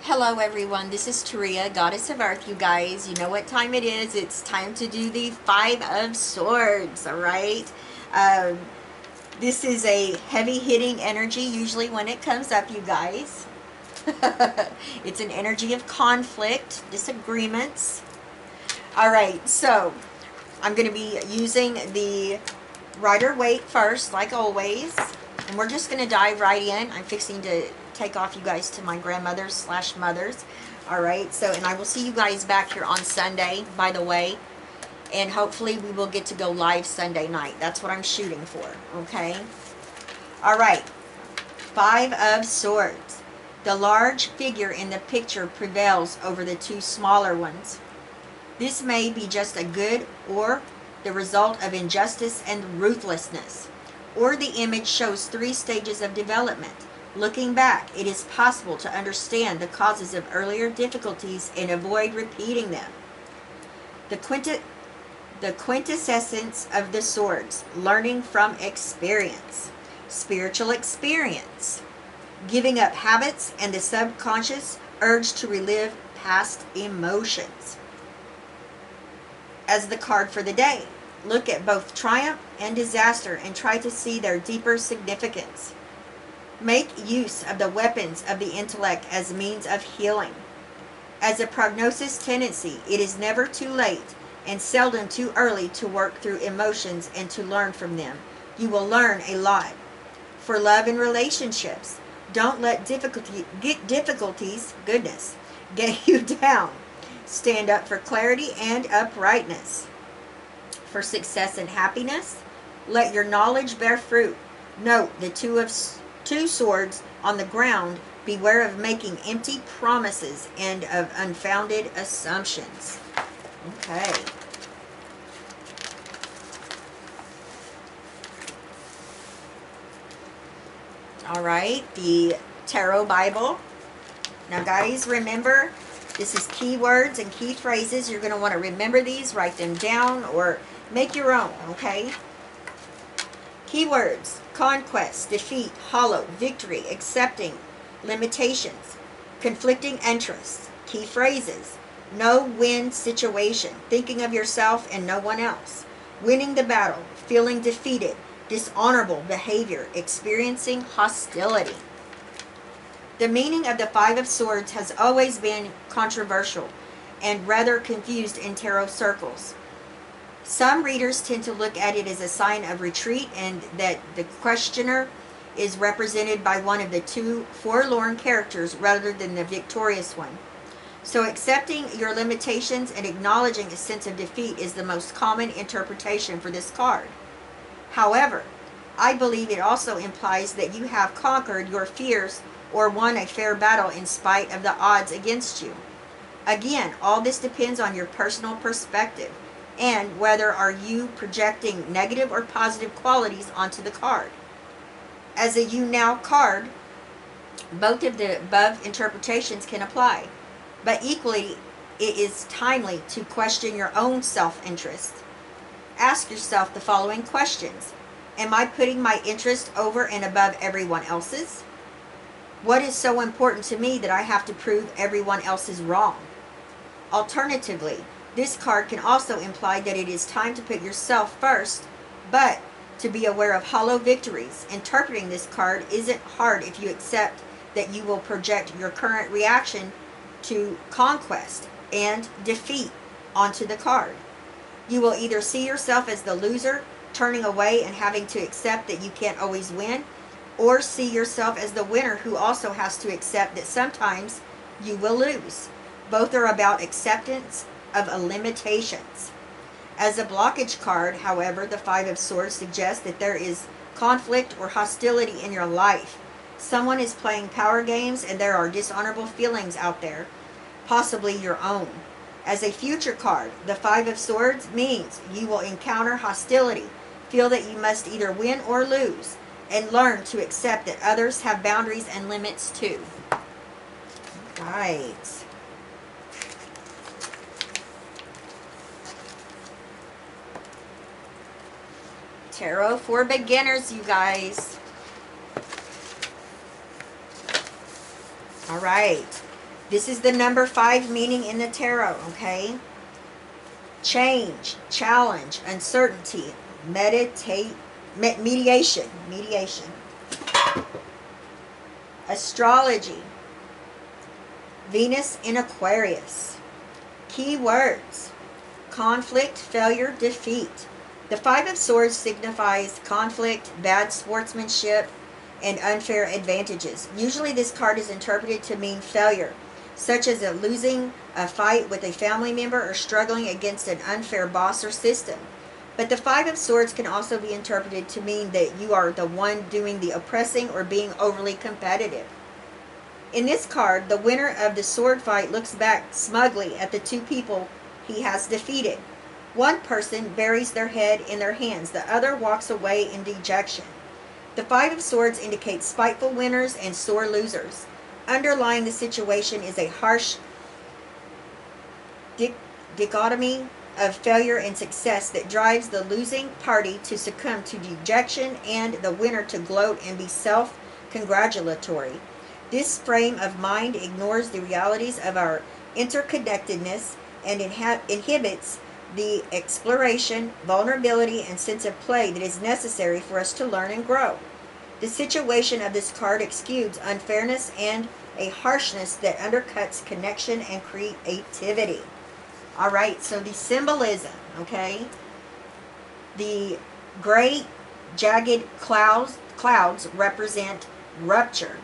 Hello everyone, this is Taria, Goddess of Earth, you guys. You know what time it is. It's time to do the Five of Swords, alright? This is a heavy-hitting energy usually when it comes up, you guys. It's an energy of conflict, disagreements. Alright, so I'm going to be using the Rider-Waite first, like always. And we're just going to dive right in. I'm fixing to take off you guys to my grandmother's / mother's. Alright, so, and I will see you guys back here on Sunday, by the way. And hopefully we will get to go live Sunday night. That's what I'm shooting for, okay? Alright, Five of Swords. The large figure in the picture prevails over the two smaller ones. This may be just a good or the result of injustice and ruthlessness. Or the image shows three stages of development. Looking back, it is possible to understand the causes of earlier difficulties and avoid repeating them. The quintessence of the swords, learning from experience, spiritual experience, giving up habits and the subconscious urge to relive past emotions. As the card for the day, look at both triumph and disaster and try to see their deeper significance. Make use of the weapons of the intellect as means of healing. As a prognosis tendency, it is never too late and seldom too early to work through emotions and to learn from them. You will learn a lot. For love and relationships, don't let difficulties get you down. Stand up for clarity and uprightness. For success and happiness, let your knowledge bear fruit. Note the two swords on the ground. Beware of making empty promises and of unfounded assumptions. Okay. All right, the Tarot Bible. Now guys, remember, this is keywords and key phrases. You're going to want to remember these, write them down, or make your own, okay? Keywords: conquest, defeat, hollow, victory, accepting, limitations, conflicting interests. Key phrases: no-win situation, thinking of yourself and no one else, winning the battle, feeling defeated, dishonorable behavior, experiencing hostility. The meaning of the Five of Swords has always been controversial and rather confused in tarot circles. Some readers tend to look at it as a sign of retreat and that the questioner is represented by one of the two forlorn characters rather than the victorious one. So accepting your limitations and acknowledging a sense of defeat is the most common interpretation for this card. However, I believe it also implies that you have conquered your fears or won a fair battle in spite of the odds against you. Again, all this depends on your personal perspective and whether are you projecting negative or positive qualities onto the card. As a You Now card, both of the above interpretations can apply, but equally it is timely to question your own self-interest. Ask yourself the following questions. Am I putting my interest over and above everyone else's? What is so important to me that I have to prove everyone else is wrong? Alternatively, this card can also imply that it is time to put yourself first, but to be aware of hollow victories. Interpreting this card isn't hard if you accept that you will project your current reaction to conquest and defeat onto the card. You will either see yourself as the loser, turning away and having to accept that you can't always win, or see yourself as the winner who also has to accept that sometimes you will lose. Both are about acceptance of limitations. As a blockage card, however, the Five of Swords suggests that there is conflict or hostility in your life. Someone is playing power games and there are dishonorable feelings out there, possibly your own. As a future card, the Five of Swords means you will encounter hostility, feel that you must either win or lose, and learn to accept that others have boundaries and limits too. Right. Tarot for beginners, you guys. All right. This is the number 5 meaning in the tarot, okay? Change, challenge, uncertainty, mediation. Astrology, Venus in Aquarius. Key words: conflict, failure, defeat. The 5 of Swords signifies conflict, bad sportsmanship, and unfair advantages. Usually this card is interpreted to mean failure, such as losing a fight with a family member or struggling against an unfair boss or system. But the 5 of Swords can also be interpreted to mean that you are the one doing the oppressing or being overly competitive. In this card, the winner of the sword fight looks back smugly at the 2 people he has defeated. One person buries their head in their hands, the other walks away in dejection. The 5 of Swords indicates spiteful winners and sore losers. Underlying the situation is a harsh dichotomy of failure and success that drives the losing party to succumb to dejection and the winner to gloat and be self-congratulatory. This frame of mind ignores the realities of our interconnectedness and inhibits the exploration, vulnerability, and sense of play that is necessary for us to learn and grow. The situation of this card exudes unfairness and a harshness that undercuts connection and creativity. All right, so the symbolism, okay? The gray, jagged clouds represent rupture.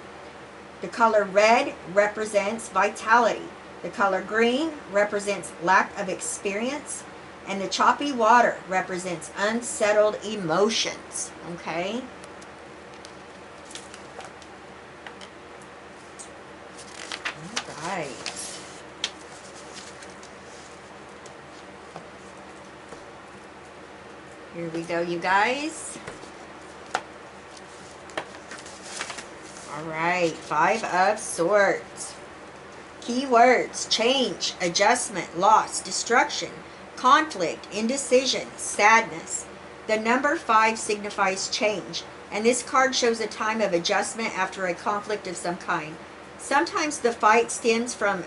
The color red represents vitality. The color green represents lack of experience. And the choppy water represents unsettled emotions, okay? All right. Here we go, you guys. All right, 5 of Swords. Key words: change, adjustment, loss, destruction, conflict, indecision, sadness. The number 5 signifies change, and this card shows a time of adjustment after a conflict of some kind. Sometimes the fight stems from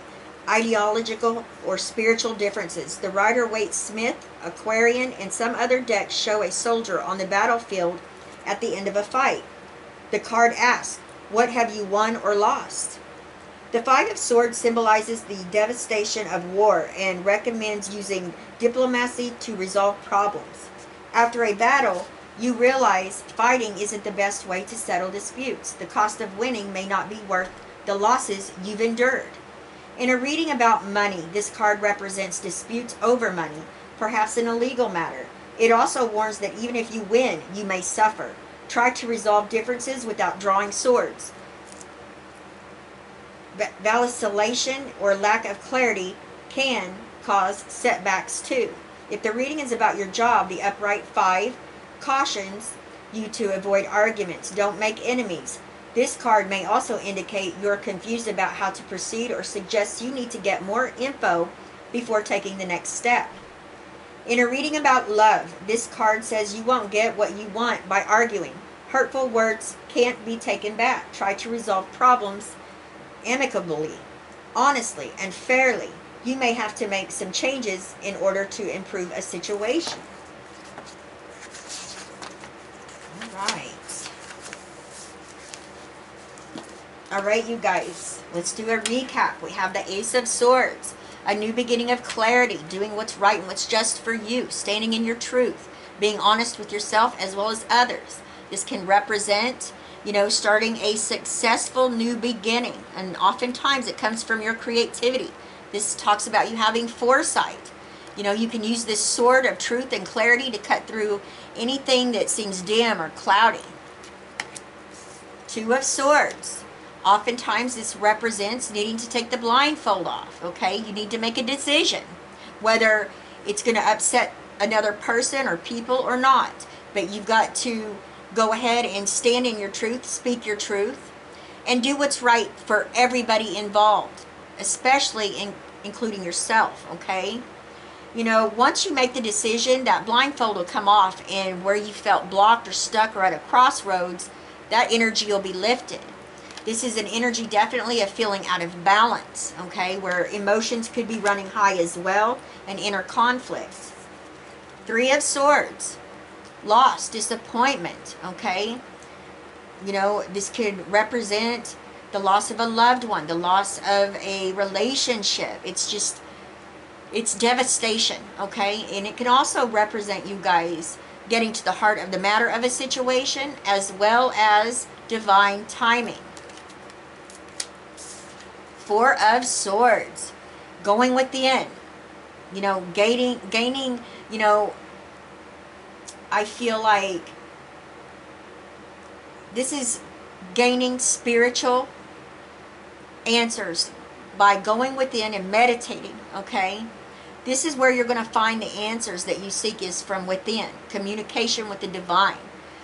ideological or spiritual differences. The Rider-Waite-Smith, Aquarian, and some other decks show a soldier on the battlefield at the end of a fight. The card asks, what have you won or lost? The 5 of Swords symbolizes the devastation of war and recommends using diplomacy to resolve problems. After a battle, you realize fighting isn't the best way to settle disputes. The cost of winning may not be worth the losses you've endured. In a reading about money, this card represents disputes over money, perhaps in a legal matter. It also warns that even if you win, you may suffer. Try to resolve differences without drawing swords. Vacillation or lack of clarity can cause setbacks too. If the reading is about your job, the upright 5 cautions you to avoid arguments. Don't make enemies. This card may also indicate you're confused about how to proceed or suggests you need to get more info before taking the next step. In a reading about love, this card says you won't get what you want by arguing. Hurtful words can't be taken back. Try to resolve problems amicably, honestly, and fairly. You may have to make some changes in order to improve a situation. All right. All right, you guys, let's do a recap. We have the Ace of Swords, a new beginning of clarity, doing what's right and what's just for you, standing in your truth, being honest with yourself as well as others. This can represent, starting a successful new beginning, and oftentimes it comes from your creativity. This talks about you having foresight. You can use this sword of truth and clarity to cut through anything that seems dim or cloudy. 2 of Swords. Oftentimes this represents needing to take the blindfold off, okay? You need to make a decision, whether it's going to upset another person or people or not. But you've got to go ahead and stand in your truth, speak your truth, and do what's right for everybody involved, especially including yourself, okay? Once you make the decision, that blindfold will come off, and where you felt blocked or stuck or at a crossroads, that energy will be lifted. This is an energy definitely of feeling out of balance, okay, where emotions could be running high as well, and inner conflicts. Three of Swords, loss, disappointment, okay. You know, this could represent the loss of a loved one, the loss of a relationship. It's just, it's devastation, okay. And it can also represent you guys getting to the heart of the matter of a situation, as well as divine timing. Four of Swords, going within, you know, gaining, you know, I feel like this is gaining spiritual answers by going within and meditating, okay? This is where you're going to find the answers that you seek, is from within. Communication with the divine.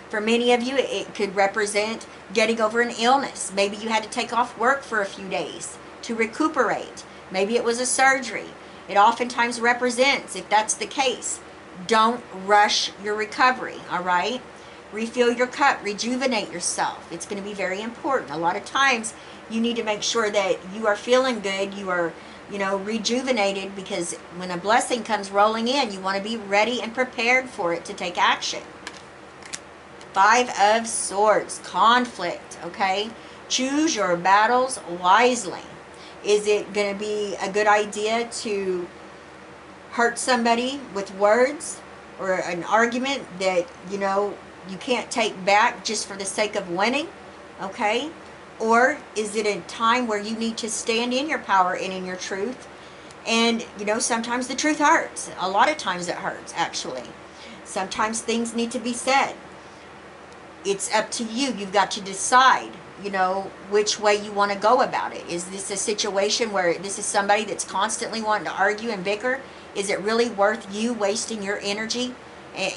For many of you, it could represent getting over an illness. Maybe you had to take off work for a few days to recuperate. Maybe it was a surgery. It oftentimes represents, if that's the case, don't rush your recovery, all right? Refill your cup, rejuvenate yourself. It's going to be very important. A lot of times you need to make sure that you are feeling good, you are, you know, rejuvenated, because when a blessing comes rolling in, you want to be ready and prepared for it to take action. Five of Swords, conflict, okay? Choose your battles wisely. Is it going to be a good idea to hurt somebody with words, or an argument that, you know, you can't take back just for the sake of winning, okay? Or is it a time where you need to stand in your power and in your truth? And, you know, sometimes the truth hurts. A lot of times it hurts, actually. Sometimes things need to be said. It's up to you. You've got to decide, you know, which way you want to go about it. Is this a situation where this is somebody that's constantly wanting to argue and bicker? Is it really worth you wasting your energy,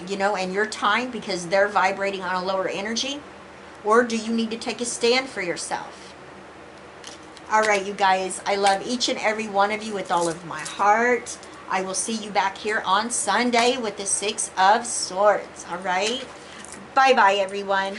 you know, and your time, because they're vibrating on a lower energy? Or do you need to take a stand for yourself? All right, you guys, I love each and every one of you with all of my heart. I will see you back here on Sunday with the Six of Swords. All right? Bye-bye, everyone.